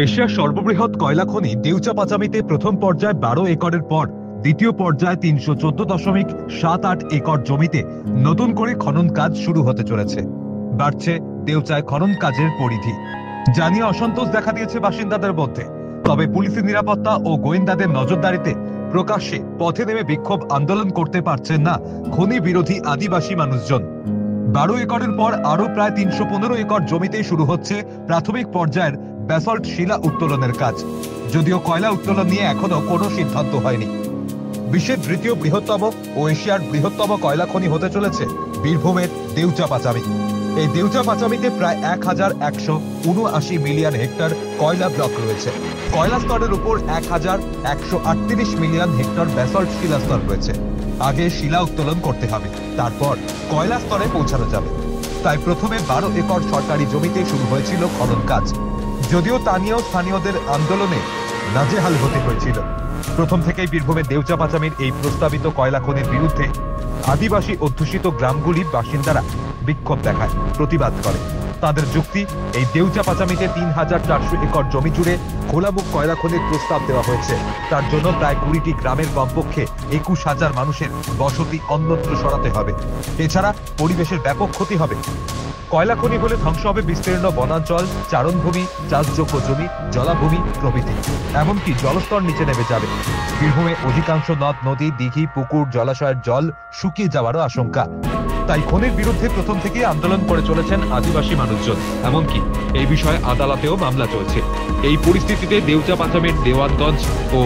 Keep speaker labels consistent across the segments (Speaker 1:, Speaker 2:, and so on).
Speaker 1: এশিয়ার সর্ববৃহৎ কয়লা খনি দেউচাপাচামিতে প্রথম পর্যায়ে 12 একরের পর দ্বিতীয় পর্যায়ে 314.78 একর জমিতে নতুন করে খনন কাজ শুরু হতে চলেছে। বাড়ছে দেউচায় খনন কাজের পরিধি, জানিয়ে অসন্তোষ দেখা দিয়েছে বাসিন্দাদের মধ্যে। তবে পুলিশের নিরাপত্তা ও গোয়েন্দাদের নজরদারিতে প্রকাশ্যে পথে নেমে বিক্ষোভ আন্দোলন করতে পারছেন না খনি বিরোধী আদিবাসী মানুষজন। 12 একরের পর আরো প্রায় 315 একর জমিতে শুরু হচ্ছে প্রাথমিক পর্যায়ের ব্যাসল্ট শিলা উত্তোলনের কাজ। যদিও কয়লা উত্তোলন নিয়ে এখনো কোনো সিদ্ধান্ত হয়নি। বিশ্বের তৃতীয় বৃহত্তম ও এশিয়ার বৃহত্তম কয়লা খনি হতে চলেছে বীরভূমের দেউচাপাচামি। এই দেউচাপাচামিতে প্রায় 1179 মিলিয়ন হেক্টর কয়লা ব্লক রয়েছে। কয়লা স্তরের উপর 1138 মিলিয়ন হেক্টর ব্যাসল্ট শিলা স্তর রয়েছে। আগে শিলা উত্তোলন করতে হবে, তারপর কয়লা স্তরে পৌঁছানো যাবে। তাই প্রথমে 12 একর সরকারি জমিতে শুরু হয়েছিল খনন কাজ। যদিও তা নিয়েও স্থানীয়দের আন্দোলনে নাজেহাল হতে হয়েছিল। প্রথম থেকেই বীরভূমের দেউচাপাচামির এই প্রস্তাবিত কয়লা খনির বিরুদ্ধে আদিবাসী অধ্যুষিত গ্রামগুলির বাসিন্দারা বিক্ষোভ দেখায়, প্রতিবাদ করে। তাদের যুক্তি, এই দেউচাপাচামিতে 3400 একর জমি জুড়ে খোলামুখ কয়লা খনির প্রস্তাব দেওয়া হয়েছে। তার জন্য প্রায় 20টি গ্রামের কমপক্ষে 21,000 মানুষের বসতি অন্যত্র সরাতে হবে। এছাড়া পরিবেশের ব্যাপক ক্ষতি হবে। কয়লা খনি হলে ধ্বংস হবে বিস্তীর্ণ বনাঞ্চল, চারণভূমি, চাষযোগ্য জমি, জলাভূমি প্রভৃতি। এমনকি জলস্তর নিচে নেমে যাবে। বীরভূমে অধিকাংশ নদ নদী, দিঘি, পুকুর, জলাশয়ের জল শুকিয়ে যাওয়ারও আশঙ্কা। তাই খনির বিরুদ্ধে প্রথম থেকেই আন্দোলন করে চলেছেন আদিবাসী মানুষজন। এমনকি এই বিষয়ে আদালতেও মামলা চলছে। এই পরিস্থিতিতে দেউচাপাচামির দেওয়ানগঞ্জ ও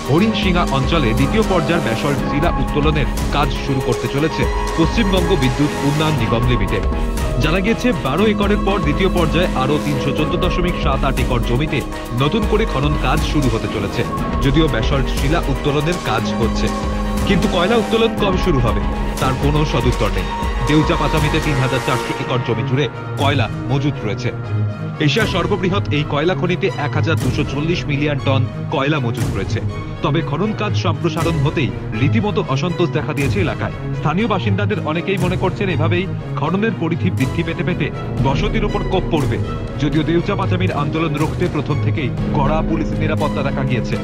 Speaker 1: হরিণশিঙা অঞ্চলে দ্বিতীয় পর্যায়ের ব্যাসল্ট শিলা উত্তোলনের কাজ শুরু করতে চলেছে পশ্চিমবঙ্গ বিদ্যুৎ উন্নয়ন নিগম লিমিটেড। জানা গিয়েছে 12 একরের পর দ্বিতীয় পর্যায়ে আরো 314.78 একর জমিতে নতুন করে খনন কাজ শুরু হতে চলেছে। যদিও ব্যাসল্ট শিলা উত্তোলনের কাজ হচ্ছে, কিন্তু কয়লা উত্তোলন কবে শুরু হবে তার কোনো সদুত্তর নেই। দেউচাপাচামিতে 3400 একর জমি জুড়ে কয়লা মজুত রয়েছে। এশিয়ার সর্ববৃহৎ এই কয়লা খনিতে 1240 মিলিয়ন টন কয়লা মজুত রয়েছে। তবে খনন কাজ সম্প্রসারণ হতেই রীতিমতো অসন্তোষ দেখা দিয়েছে এলাকায়। স্থানীয় বাসিন্দাদের অনেকেই মনে করছেন এভাবেই খননের পরিধি বৃদ্ধি পেতে পেতে বসতির উপর কোপ পড়বে। যদিও দেউচাপাচামির আন্দোলন রুখতে প্রথম থেকেই কড়া পুলিশের নিরাপত্তা রাখা গিয়েছে।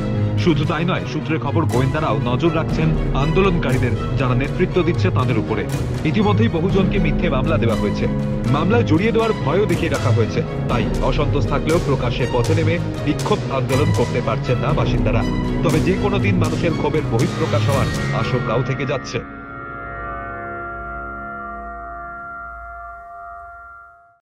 Speaker 1: শুধু তাই নয়, সূত্রের খবর গোয়েন্দারাও নজর রাখছেন আন্দোলনকারীদের, যারা নেতৃত্ব দিচ্ছে তাদের উপরে। ইতিমধ্যেই বহুজনকে মিথ্যে মামলা দেওয়া হয়েছে, মামলায় জড়িয়ে দেওয়ার ভয়ও দেখিয়ে রাখা হয়েছে। তাই অসন্তোষ থাকলেও প্রকাশ্যে পথে নেমে বিক্ষোভ আন্দোলন করতে পারছেন না বাসিন্দারা। তবে যে কোনো দিন মানুষের ক্ষোভের বহিঃপ্রকাশ হওয়ার আশঙ্কাও থেকে যাচ্ছে।